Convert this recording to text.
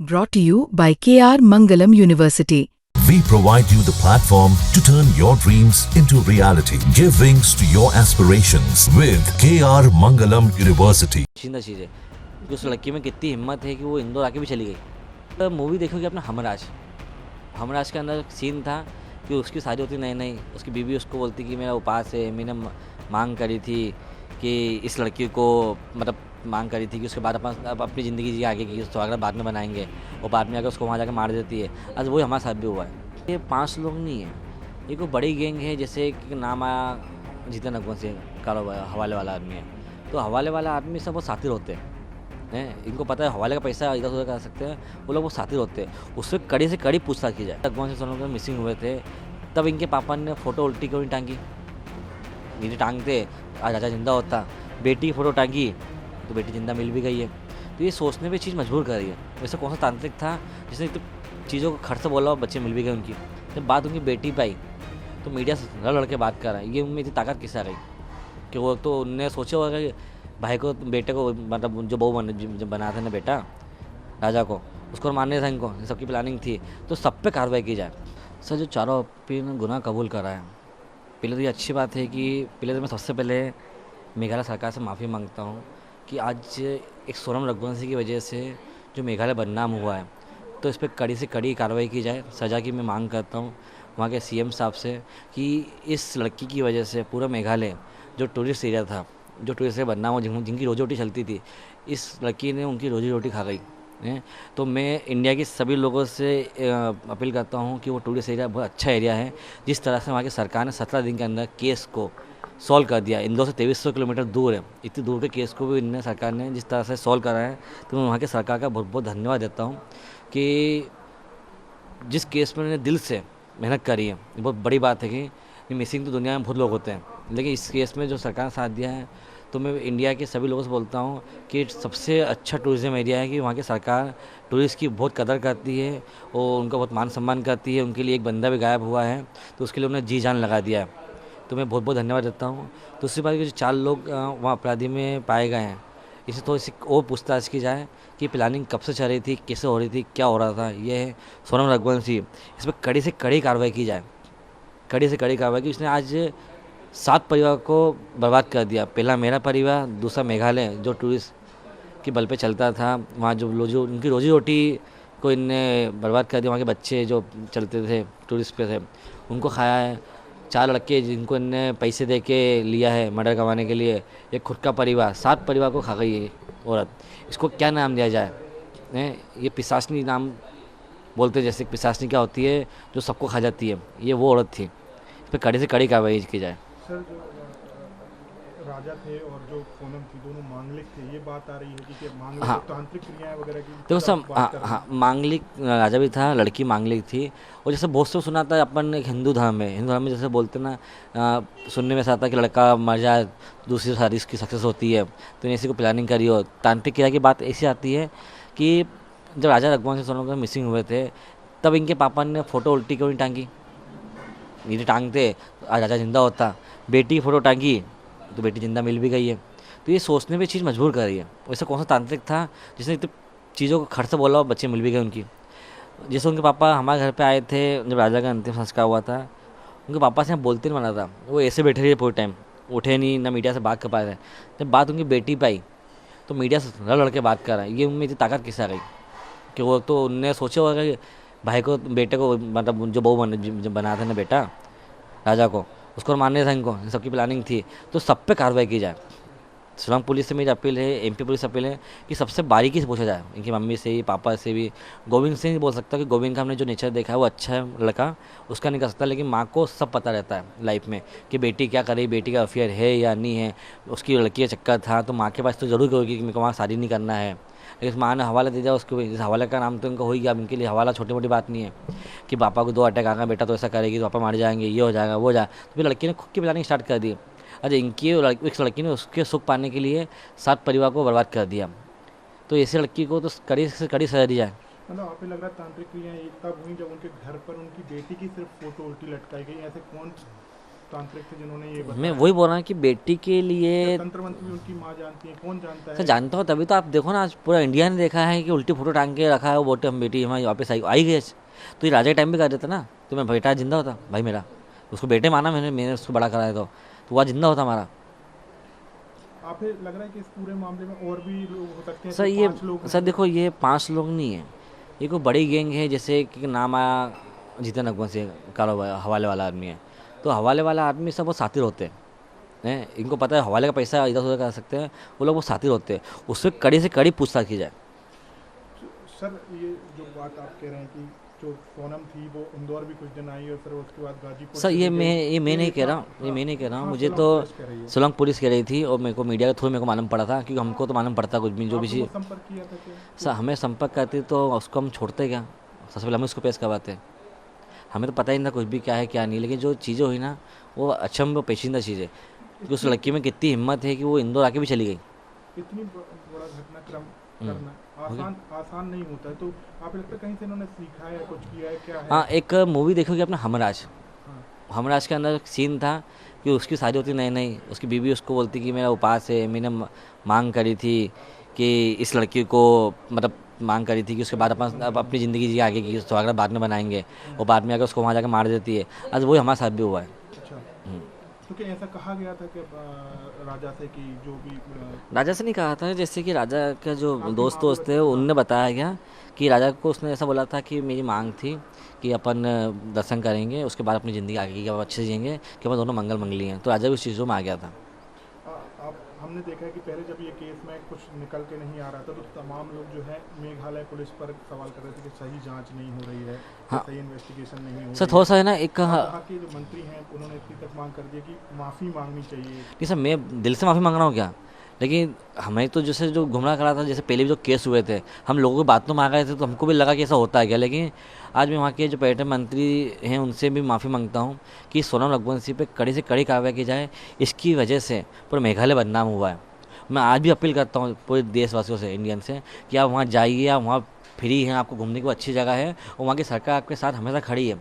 Brought to you by KR Mangalam University. We provide you the platform to turn your dreams into reality. Give wings to your aspirations with KR Mangalam University. चीज़ है कि उस लड़की में कितनी हिम्मत है कि वो इंदौर आके भी चली गई। तो मूवी देखोगे अपना हमराज के अंदर सीन था कि उसकी शादी होती नई नई, उसकी बीवी उसको बोलती कि मेरा उपास है, मैंने मांग करी थी कि इस लड़की को मतलब मांग करी थी कि उसके बाद अब अपनी ज़िंदगी जी आगे की स्वागत बाद में बनाएंगे, और बाद में आकर उसको वहाँ जाकर मार देती है। आज वही हमारे साथ भी हुआ है। ये 5 लोग नहीं है, ये कोई बड़ी गैंग है। जैसे कि नाम आया जीतन अकबर से कारोबार हवाले वाला आदमी है, तो हवाले वाला आदमी सब वो साथी होते हैं। इनको पता है हवाले का पैसा इधर उधर कर सकते हैं, वो लोग वो साथी होते हैं। उससे कड़ी से कड़ी पूछताछ की जाए। अकबर से सोनम मिसिंग हुए थे, तब इनके पापा ने फ़ोटो उल्टी क्यों नहीं टांगी? यदि टांगते आज राजा जिंदा होता। बेटी की फ़ोटो टांगी तो बेटी जिंदा मिल भी गई है। तो ये सोचने पे चीज़ मजबूर कर रही है। वैसे कौन सा तांत्रिक था जिसने तो चीज़ों को खर्च से बोला और बच्चे मिल भी गए उनकी। जब बात उनकी बेटी पे आई तो मीडिया से लड़ लड़ के बात कर रहा है। ये उनमें इतनी ताकत किससे आ गई कि वो तो उनने सोचा होगा कि भाई को बेटे को मतलब जो बहू बनाया था ना बेटा राजा को, उसको मारने था इनको, सबकी प्लानिंग थी। तो सब पे कार्रवाई की जाए। सर जो चारों आरोपी ने गुनाह कबूल करा है, पहले तो ये अच्छी बात है कि पहले तो मैं सबसे पहले मेघालय सरकार से माफ़ी मांगता हूँ कि आज एक सोनम रघुवंशी की वजह से जो मेघालय बदनाम हुआ है, तो इस पर कड़ी से कड़ी कार्रवाई की जाए। सज़ा की मैं मांग करता हूँ वहाँ के सीएम साहब से कि इस लड़की की वजह से पूरा मेघालय जो टूरिस्ट एरिया था, जो टूरिस्ट एरिया बदनाम हो, जिनकी रोजी रोटी चलती थी, इस लड़की ने उनकी रोजी रोटी खा गई है। तो मैं इंडिया के सभी लोगों से अपील करता हूँ कि वो टूरिस्ट एरिया बहुत अच्छा एरिया है। जिस तरह से वहाँ की सरकार ने 17 दिन के अंदर केस को सॉल्व कर दिया। इंदौर से 2300 किलोमीटर दूर है, इतनी दूर के केस को भी इन्हें सरकार ने जिस तरह से सॉल्व करा है, तो मैं वहाँ के सरकार का बहुत बहुत धन्यवाद देता हूँ कि जिस केस में उन्होंने दिल से मेहनत करी है। ये बहुत बड़ी बात है कि मिसिंग तो दुनिया में बहुत लोग होते हैं, लेकिन इस केस में जो सरकार ने साथ दिया है, तो मैं इंडिया के सभी लोगों से बोलता हूँ कि सबसे अच्छा टूरिज़्म एरिया है कि वहाँ की सरकार टूरिस्ट की बहुत कदर करती है और उनका बहुत मान सम्मान करती है। उनके लिए एक बंदा भी गायब हुआ है, तो उसके लिए उन्होंने जी जान लगा दिया है। तो मैं बहुत बहुत धन्यवाद देता हूँ। दूसरी बात कि जो 4 लोग वहाँ अपराधी में पाए गए हैं, इसे थोड़ी सी और पूछताछ की जाए कि प्लानिंग कब से चल रही थी, कैसे हो रही थी, क्या हो रहा था। ये है सोनम रघुवंशी, इस पर कड़ी से कड़ी कार्रवाई की जाए। कड़ी से कड़ी कार्रवाई की। उसने आज 7 परिवार को बर्बाद कर दिया। पहला मेरा परिवार, दूसरा मेघालय जो टूरिस्ट के बल पे चलता था, वहाँ जो उनकी रोजी रोटी को इनने बर्बाद कर दिया। वहाँ के बच्चे जो चलते थे टूरिस्ट पे थे, उनको खाया है। 4 लड़के जिनको इनने पैसे दे के लिया है मर्डर करवाने के लिए, एक खुद का परिवार, 7 परिवार को खा गई है औरत। इसको क्या नाम दिया जाए? ये पिशाचनी नाम बोलते, जैसे पिशाचनी क्या होती है जो सबको खा जाती है, ये वो औरत थी। इस पर कड़ी से कड़ी कार्रवाई की जाए। सर जो राजा थे और जो पूनम थी दोनों मांगलिक थे, ये बात आ रही है कि मांगलिक हाँ। तांत्रिक क्रियाएं वगैरह की देखो सब हाँ, मांगलिक राजा भी था, लड़की मांगलिक थी। और जैसे बहुत से सुना था अपन एक हिंदू धर्म में जैसे बोलते ना, सुनने में ऐसा आता है कि लड़का मर जाए दूसरी शादी इसकी सक्सेस होती है, तो इसी को प्लानिंग करी हो। तांत्रिक क्रिया की बात ऐसी आती है कि जब राजा रघुवंश से सोनम मिसिंग हुए थे, तब इनके पापा ने फ़ोटो उल्टी क्यों नहीं टांगी? यदि टांगते आज राजा जिंदा होता। बेटी की फ़ोटो टांगी तो बेटी जिंदा मिल भी गई है। तो ये सोचने पे चीज़ मजबूर कर रही है। वैसे कौन सा तांत्रिक था जिसने इतनी चीज़ों को खर्च से बोला और बच्चे मिल भी गए उनकी। जैसे उनके पापा हमारे घर पे आए थे जब राजा का अंतिम संस्कार हुआ था, उनके पापा से बोलते नहीं बना था, वो ऐसे बैठे रहे पूरे टाइम, उठे नहीं, ना मीडिया से बात कर पाए थे। जब बात उनकी बेटी पे आई तो मीडिया से लड़ लड़ के बात कर रहा है। ये उनमें इतनी ताकत किससे आ गई कि वो तो उनने सोचा होगा कि भाई को बेटे को मतलब जो बहू बनाया था ना बेटा राजा को, उसको मारने था इनको, सबकी प्लानिंग थी। तो सब पे कार्रवाई की जाए। शिलांग पुलिस से मेरी अपील है, एमपी पुलिस से अपील है कि सबसे बारीकी से पूछा जाए, इनकी मम्मी से ही, पापा से भी। गोविंद से नहीं बोल सकता कि गोविंद का हमने जो नेचर देखा है वो अच्छा है लड़का, उसका नहीं कर सकता, लेकिन माँ को सब पता रहता है लाइफ में कि बेटी क्या कर रही, बेटी का अफेयर है या नहीं है, उसकी लड़की का चक्कर था, तो माँ के पास तो जरूर होगी कि मेरे को वहाँ शादी नहीं करना है। लेकिन माँ ने हवाला दे दिया उसको भी, इस हवाले का नाम तो इनका हो ही गया। अब इनके लिए हवाला छोटी मोटी बात नहीं है कि पापा को 2 अटैक आ गया, बेटा तो ऐसा करेगी तो पापा मार जाएंगे, ये हो जाएगा वो जाए। तो फिर लड़की ने खुद की प्लानिंग स्टार्ट कर दी। अच्छा, इस लड़की ने उसके सुख पाने के लिए 7 परिवार को बर्बाद कर दिया। तो ऐसी लड़की को तो कड़ी से कड़ी सजा दी जाए। मतलब आप लग रहा है तांत्रिक क्रियाएं एक तब हुई जब उनके घर पर उनकी बेटी की सिर्फ फोटो उल्टी लटकाई गई, ऐसे कौन तांत्रिक थे जिन्होंने ये मैं वही बोल रहा हूँ कि बेटी के लिए तंत्र मंत्र भी उनकी माँ जानती है, कौन जानता सर है? जानता हूँ, तभी तो आप देखो ना आज पूरा इंडिया ने देखा है कि उल्टी फोटो टांग के रखा है, वो बोलते हम बेटी हमारी वापस आई गई। तो ये राजा के टाइम भी कर देता ना, तो मैं बेटा जिंदा होता भाई मेरा, उसको बेटे माना मैंने उसको बड़ा कराया तो वह जिंदा होता हमारा। आपको लग रहा है कि इस पूरे मामले में और भी लोग हो सकते हैं? सर सिर्फ ये 5 लोग सर देखो ये 5 लोग नहीं है, ये कोई बड़ी गैंग है। जैसे कि नाम आया जीतन अकबर से, कारोबार हवाले वाला आदमी है, तो हवाले वाला आदमी सब वो सातिर होते हैं, इनको पता है हवाले का पैसा इधर उधर कर सकते हैं, वो लोग वो सातिर होते हैं, उससे कड़ी से कड़ी पूछताछ की जाए। सर ये जो बात आप कह रहे हैं कि जो सोनम थी वो इंदौर भी कुछ दिन आई और फिर उसके बाद गाजीपुर सर चली ये गई। मैं नहीं कह रहा हूँ, हाँ, ये मैं नहीं कह रहा हूँ, हाँ, मुझे सोलंग तो पुलिस कह रही है। सोलंग पुलिस कह रही थी और मेरे को मीडिया के थ्रू मेरे को मालूम पड़ा था, क्योंकि हमको तो मालूम पड़ता कुछ भी जो भी आपने वो चीज़। संपर्क किया था क्या? सर हमें संपर्क करती तो उसको हम छोड़ते क्या, सबसे पहले हम उसको पेश करवाते। हमें तो पता ही नहीं था कुछ भी क्या है क्या नहीं, लेकिन जो चीज़ें हुई ना वो अचंभ पेचीदा चीज़ है, क्योंकि उस लड़की में कितनी हिम्मत है कि वो इंदौर आके भी चली गई। इतनी बड़ा घटनाक्रम हम्म, करना आसान नहीं होता है, तो आप लगता है कहीं से इन्होंने सीखा है, कुछ किया है, क्या है? हाँ एक मूवी देखोगे अपना हमराज, हाँ, हमराज के अंदर सीन था कि उसकी शादी होती नई नई, उसकी बीवी उसको बोलती कि मेरा उपास है, मैंने मांग करी थी कि इस लड़की को मतलब मांग करी थी कि उसके बाद अपन अब अपनी ज़िंदगी जी आगे की स्वागत बाद में बनाएंगे, और बाद में आकर उसको वहाँ जाकर मार देती है। आज वही हमारे साथ भी हुआ है। अच्छा। हम्म। क्योंकि ऐसा कहा गया था कि राजा से कि जो भी राजा से नहीं कहा था, जैसे कि राजा का जो आपकी दोस्त माँ दोस्त थे उनने बताया गया कि राजा को उसने ऐसा बोला था कि मेरी मांग थी कि अपन दर्शन करेंगे, उसके बाद अपनी ज़िंदगी आगे की अब अच्छे से जिएंगे, कि अपन दोनों मंगल मंगली हैं। तो राजा भी उस चीज़ों में आ गया था। आप हमने देखा है कि पहले जब ये केस में कुछ निकल के नहीं आ रहा था तो तमाम लोग जो है मेघालय पुलिस पर सवाल कर रहे थे कि सही जांच नहीं हो रही है, हाँ। सही इन्वेस्टिगेशन नहीं हो सर रही थोड़ा है। सा है ना एक अब वहाँ के जो मंत्री हैं उन्होंने इतनी तक मांग कर दी कि माफ़ी मांगनी चाहिए। नहीं सर, मैं दिल से माफ़ी मांग रहा हूँ क्या, लेकिन हमें तो जैसे जो गुमराह करा था, जैसे पहले भी जो केस हुए थे हम लोगों की बातों में आ गए थे, तो हमको भी लगा कि ऐसा होता है क्या। लेकिन आज मैं वहाँ के जो पर्यटन मंत्री हैं उनसे भी माफ़ी मांगता हूँ कि सोनम रघुवंशी पे कड़ी से कड़ी कार्रवाई की जाए, इसकी वजह से पूरा मेघालय बदनाम हुआ है। मैं आज भी अपील करता हूँ पूरे देशवासियों से, इंडियन से, कि आप वहाँ जाइए, आप वहाँ फ्री हैं, आपको घूमने की अच्छी जगह है और वहाँ की सरकार आपके साथ हमेशा खड़ी है।